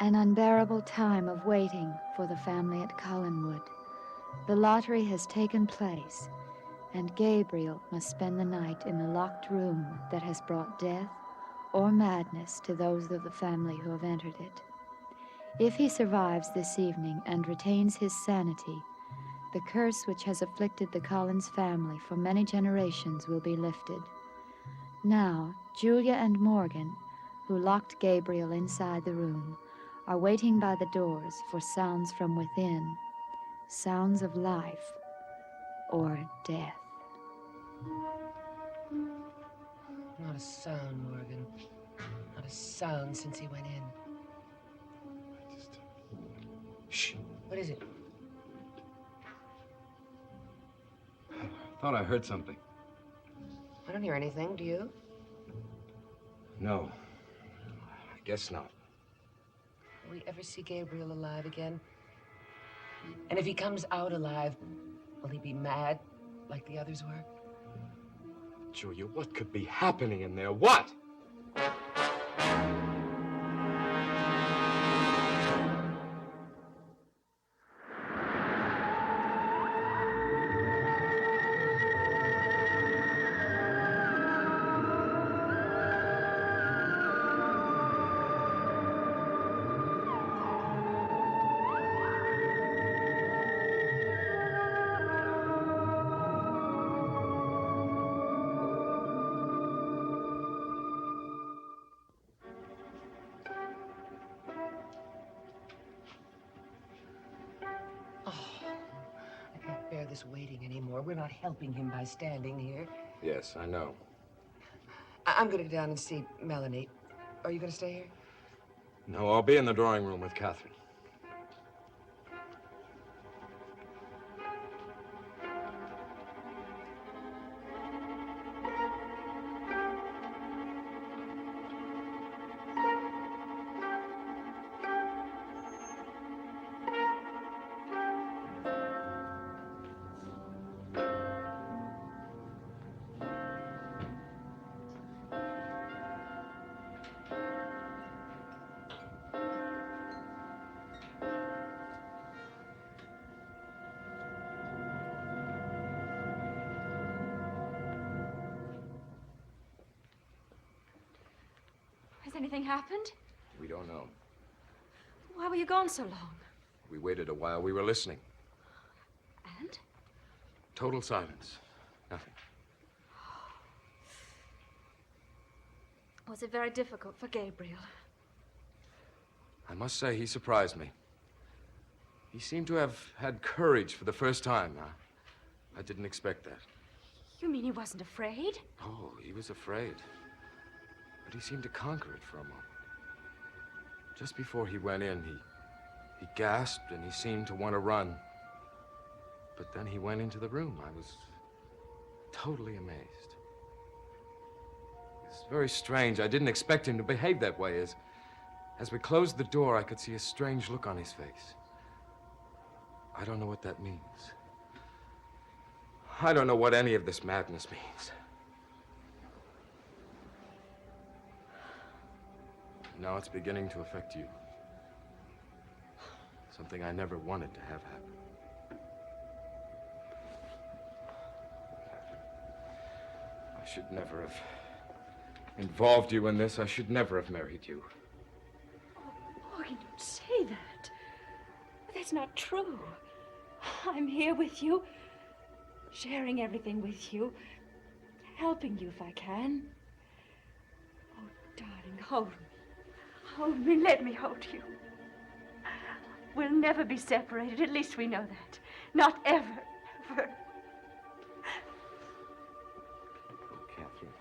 An unbearable time of waiting for the family at Collinwood. The lottery has taken place, and Gabriel must spend the night in the locked room that has brought death or madness to those of the family who have entered it. If he survives this evening and retains his sanity, the curse which has afflicted the Collins family for many generations will be lifted. Now, Julia and Morgan, who locked Gabriel inside the room, are waiting by the doors for sounds from within, sounds of life or death. Not a sound, Morgan. Not a sound since he went in. Shh. What is it? I thought I heard something. I don't hear anything, do you? No. I guess not. Will we ever see Gabriel alive again? And if he comes out alive, will he be mad like the others were? Julia, what could be happening in there? What? I can't bear this waiting anymore. We're not helping him by standing here. Yes, I know. I'm gonna go down and see Melanie. Are you gonna stay here? No, I'll be in the drawing room with Catherine. Has anything happened? We don't know. Why were you gone so long? We waited a while. We were listening. And? Total silence. Nothing. Was it very difficult for Gabriel? I must say, he surprised me. He seemed to have had courage for the first time. I didn't expect that. You mean he wasn't afraid? Oh, he was afraid. But he seemed to conquer it for a moment. Just before he went in, he gasped and he seemed to want to run. But then he went into the room. I was totally amazed. It's very strange. I didn't expect him to behave that way. As we closed the door, I could see a strange look on his face. I don't know what that means. I don't know what any of this madness means. Now it's beginning to affect you. Something I never wanted to have happen. I should never have involved you in this. I should never have married you. Oh, Morgan, don't say that. That's not true. I'm here with you, sharing everything with you, helping you if I can. Oh, darling, hold me. Hold me, let me hold you. We'll never be separated, at least we know that. Not ever, ever. Oh, Catherine,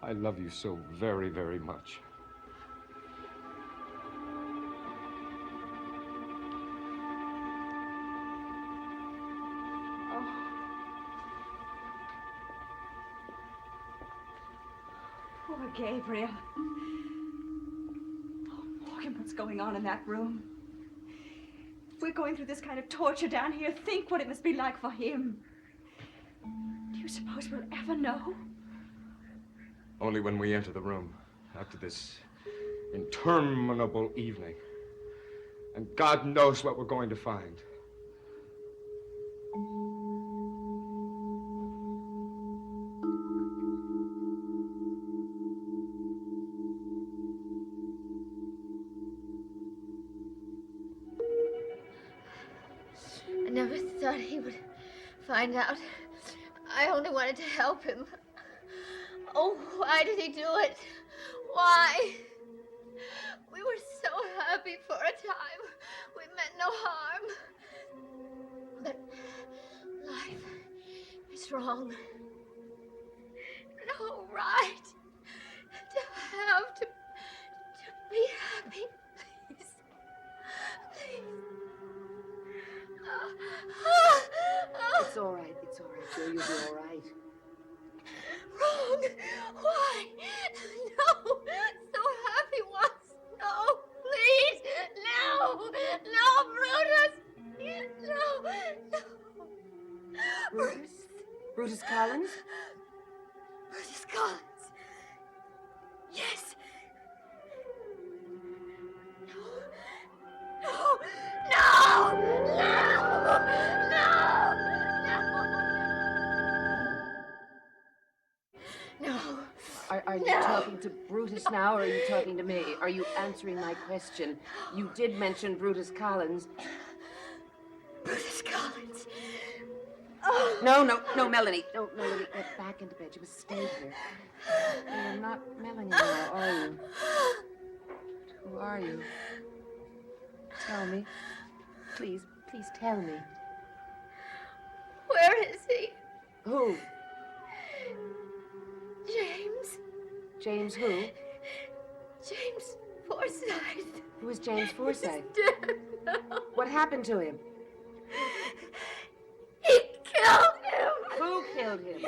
I love you so very, very much. Poor Gabriel. Oh, Morgan, what's going on in that room? If we're going through this kind of torture down here, think what it must be like for him. Do you suppose we'll ever know? Only when we enter the room, after this interminable evening. And God knows what we're going to find. I never thought he would find out. I only wanted to help him. Oh, why did he do it? Why? We were so happy for a time. We meant no harm. But life is wrong. No right to have to be happy. Please. Please. It's all right, Joe. You'll be all right. Wrong. Why? No. So happy once. No. Please. No. No, Brutus. No. No. Brutus? Brutus Collins? Brutus Collins. Yes. No. No. No. No. No. No. Are you talking to Brutus now, or are you talking to me? Are you answering my question? You did mention Brutus Collins. Brutus Collins. No, Melanie. No, Melanie, get back into bed. You must stay here. You're not Melanie now, are you? Who are you? Tell me. Please tell me. Where is he? Who? James. James who? James Forsythe. Who is James Forsythe? He's dead now. What happened to him? He killed him. Who killed him?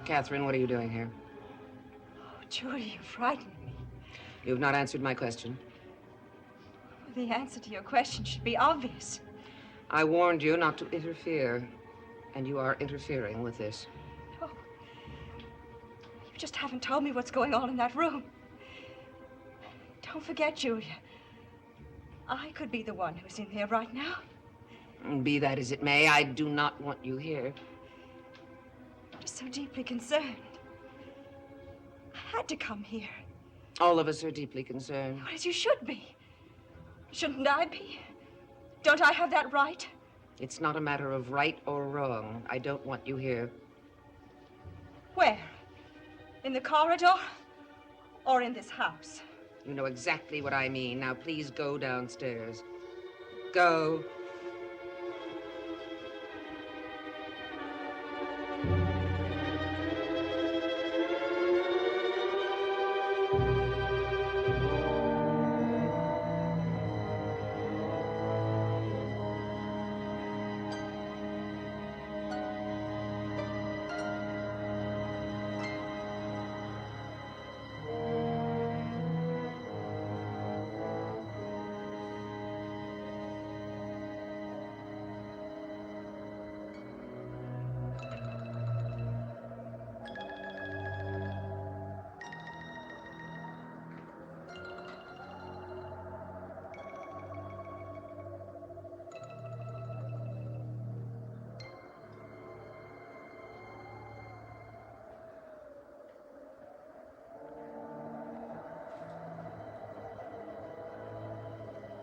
Catherine, what are you doing here? Oh, Julie, you frightened me. You have not answered my question. The answer to your question should be obvious. I warned you not to interfere, and you are interfering with this. Oh, you just haven't told me what's going on in that room. Don't forget, Julia. I could be the one who's in there right now. Be that as it may, I do not want you here. I'm just so deeply concerned. I had to come here. All of us are deeply concerned. Well, as you should be. Shouldn't I be? Don't I have that right? It's not a matter of right or wrong. I don't want you here. Where? In the corridor? Or in this house? You know exactly what I mean. Now, please go downstairs. Go.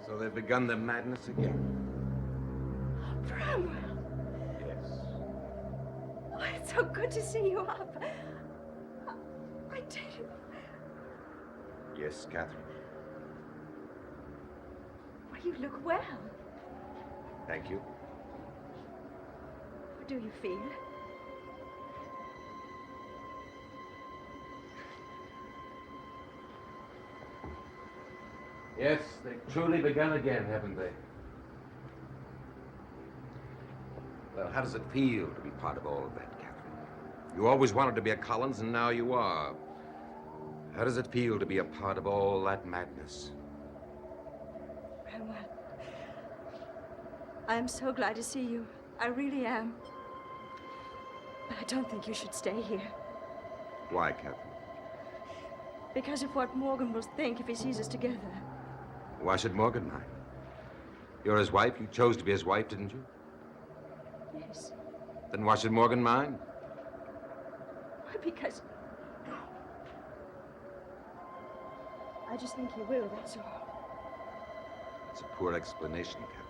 So they've begun their madness again. Bramwell. Yes. Oh, it's so good to see you up. I tell you. Yes, Catherine. Well, you look well. Thank you. How do you feel? Yes, they've truly begun again, haven't they? Well, how does it feel to be part of all of that, Catherine? You always wanted to be a Collins, and now you are. How does it feel to be a part of all that madness? Bramwell, I am so glad to see you. I really am. But I don't think you should stay here. Why, Catherine? Because of what Morgan will think if he sees us together. Why should Morgan mind? You're his wife. You chose to be his wife, didn't you? Yes. Then why should Morgan mind? Why, because... I just think he will, that's all. It's a poor explanation, Catherine.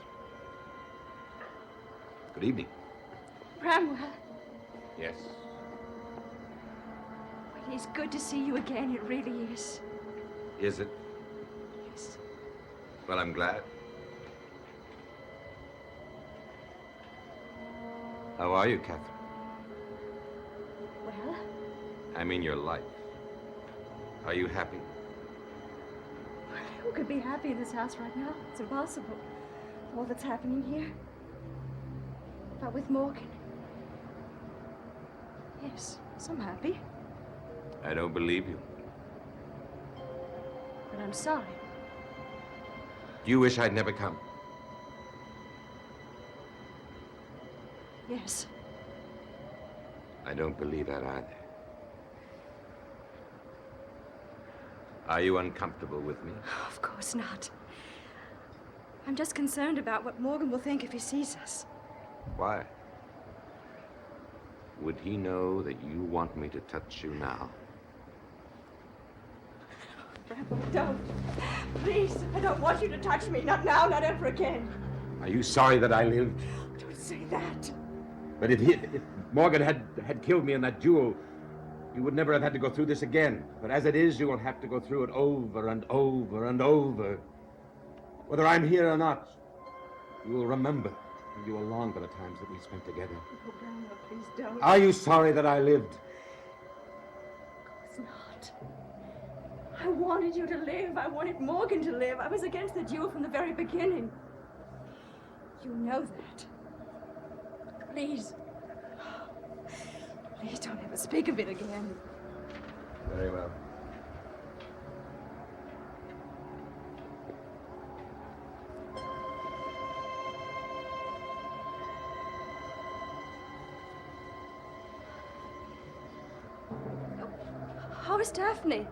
Good evening. Bramwell, Yes. well, it's good to see you again. It really is. Is it? Yes. Well, I'm glad. How are you, Catherine? Well, I mean your life. Are you happy? who could be happy in this house right now? It's impossible. All that's happening here. But with Morgan. Yes, I'm happy. I don't believe you. But I'm sorry. Do you wish I'd never come? Yes. I don't believe that either. Are you uncomfortable with me? Of course not. I'm just concerned about what Morgan will think if he sees us. Why? Would he know that you want me to touch you now? Bramwell, don't. Please, I don't want you to touch me. Not now, not ever again. Are you sorry that I lived? Don't say that. But if Morgan had killed me in that duel, you would never have had to go through this again. But as it is, you will have to go through it over and over and over. Whether I'm here or not, you will remember. And you will long for the times that we spent together. Oh, Bramwell, please don't. Are you sorry that I lived? Of course not. I wanted you to live. I wanted Morgan to live. I was against the duel from the very beginning. You know that. Please. Please don't ever speak of it again. Very well. How is Daphne?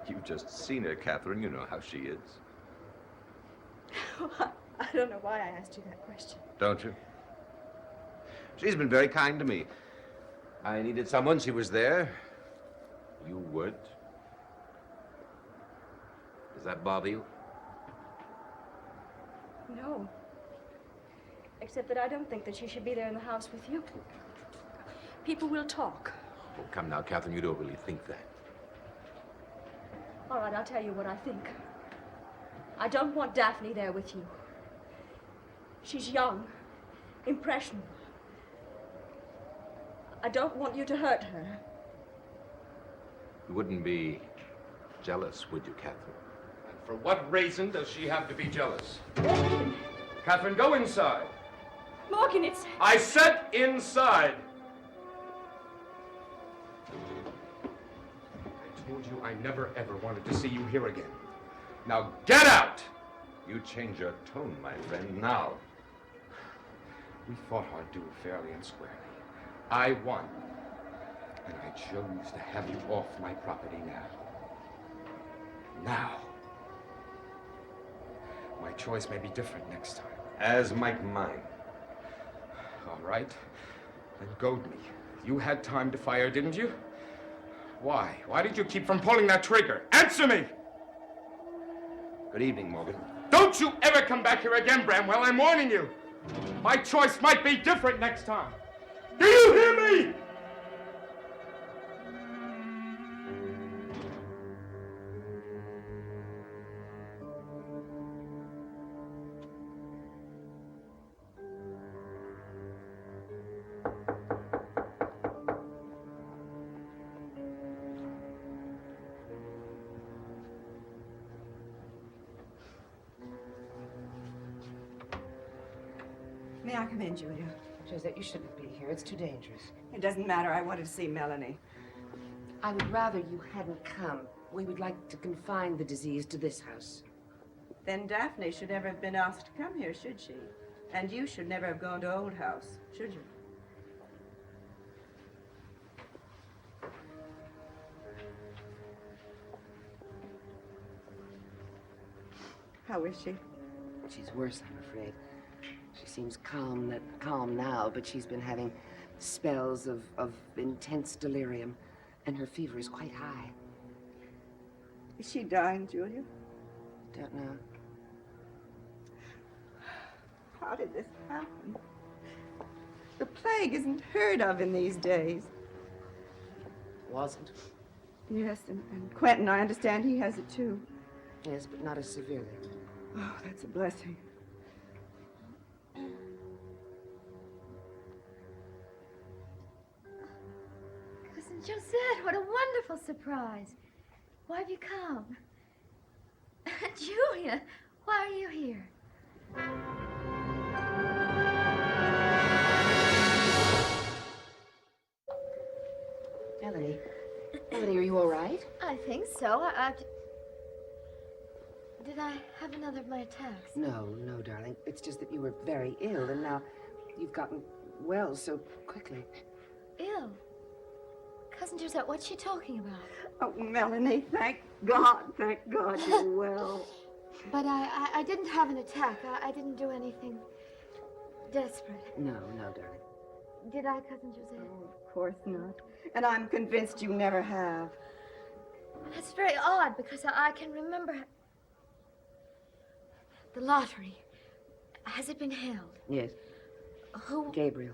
You've just seen her, Catherine. You know how she is. I don't know why I asked you that question. Don't you? She's been very kind to me. I needed someone. She was there. You would. Does that bother you? No. Except that I don't think that she should be there in the house with you. People will talk. Oh, come now, Catherine. You don't really think that. All right, I'll tell you what I think. I don't want Daphne there with you. She's young, impressionable. I don't want you to hurt her. You wouldn't be jealous, would you, Catherine? And for what reason does she have to be jealous? Morgan, Catherine, go inside. Morgan, it's... I said inside. I told you I never ever wanted to see you here again. Now get out! You change your tone, my friend, now. We fought our duel fairly and squarely. I won. And I chose to have you off my property now. Now. My choice may be different next time. As might mine. All right. Then goad me. You had time to fire, didn't you? Why? Why did you keep from pulling that trigger? Answer me! Good evening, Morgan. Don't you ever come back here again, Bramwell. I'm warning you. My choice might be different next time. Do you hear me? May I come in, Julia? Josette, you shouldn't be here. It's too dangerous. It doesn't matter. I wanted to see Melanie. I would rather you hadn't come. We would like to confine the disease to this house. Then Daphne should never have been asked to come here, should she? And you should never have gone to Old House, should you? How is she? She's worse, I'm afraid. She seems calm now, but she's been having spells of intense delirium, and her fever is quite high. Is she dying, Julia? Don't know. How did this happen? The plague isn't heard of in these days. Wasn't? Yes, and Quentin, I understand he has it too. Yes, but not as severely. Oh, that's a blessing. Cousin Josette, what a wonderful surprise. Why have you come? Julia, why are you here? Melanie, are you all right? I think so. Did I have another of my attacks? No, darling. It's just that you were very ill, and now you've gotten well so quickly. Ill? Cousin Josette, what's she talking about? Oh, Melanie, thank God you're well. But I didn't have an attack. I didn't do anything desperate. No, darling. Did I, Cousin Josette? Oh, of course not. And I'm convinced you never have. That's very odd because I can remember the lottery. Has it been held? Yes. Who? Gabriel.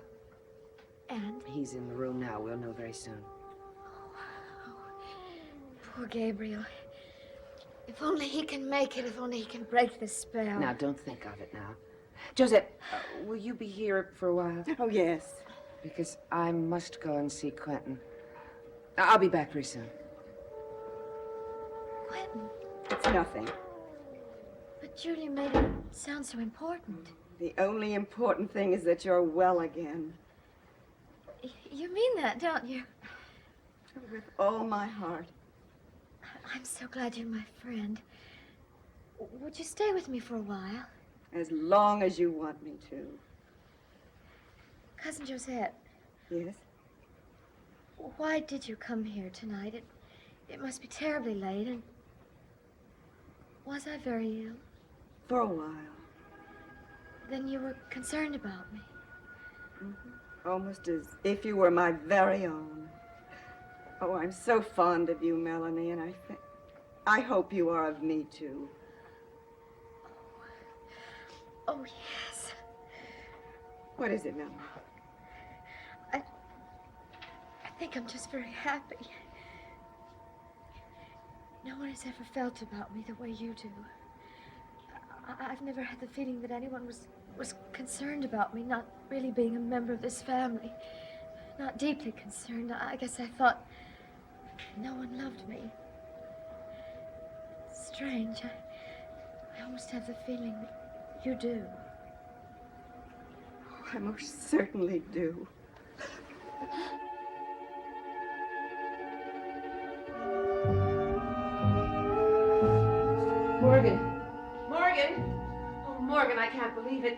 And? He's in the room now. We'll know very soon. Oh, poor Gabriel. If only he can make it, if only he can break this spell. Now, don't think of it now. Josette, will you be here for a while? Oh, yes. Because I must go and see Quentin. I'll be back very soon. Quentin? It's nothing. But Julia made it sound so important. The only important thing is that you're well again. You mean that, don't you? With all my heart. I'm so glad you're my friend. Would you stay with me for a while? As long as you want me to. Cousin Josette. Yes? Why did you come here tonight? It must be terribly late, and was I very ill? For a while. Then you were concerned about me. Mm-hmm. Almost as if you were my very own. Oh, I'm so fond of you, Melanie, and I hope you are of me, too. Oh, yes. What is it, Melanie? I think I'm just very happy. No one has ever felt about me the way you do. I've never had the feeling that anyone was concerned about me, not really being a member of this family. Not deeply concerned. I guess I thought no one loved me. Strange. I almost have the feeling that you do. Oh, I most certainly do. Morgan! Oh, Morgan, I can't believe it.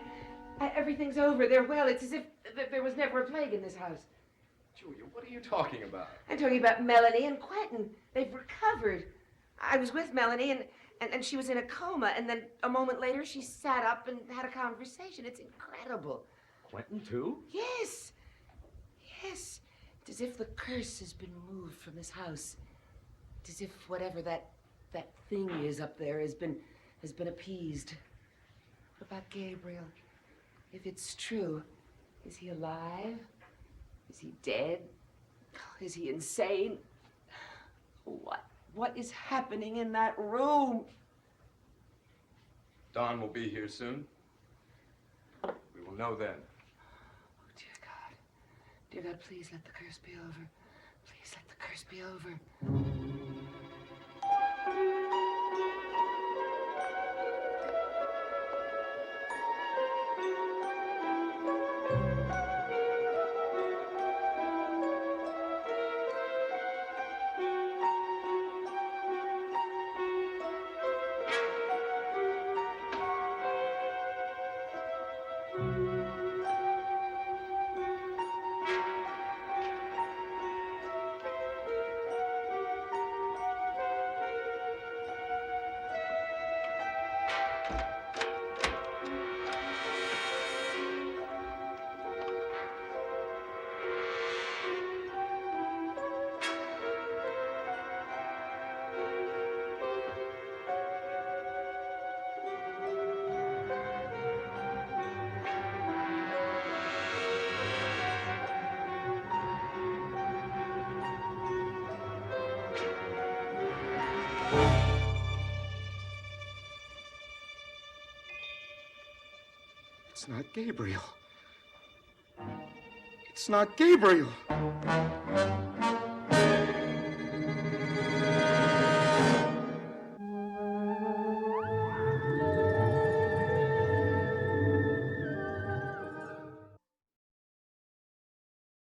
Everything's over. They're well. It's as if there was never a plague in this house. Julia, what are you talking about? I'm talking about Melanie and Quentin. They've recovered. I was with Melanie, and she was in a coma, and then a moment later she sat up and had a conversation. It's incredible. Quentin, too? Yes. It's as if the curse has been moved from this house. It's as if whatever that thing is up there has been has been appeased. What about Gabriel? If it's true, is he alive? Is he dead? Is he insane? What is happening in that room? Dawn will be here soon. We will know then. Oh, dear God. Dear God, please let the curse be over. Please let the curse be over. It's not Gabriel. It's not Gabriel.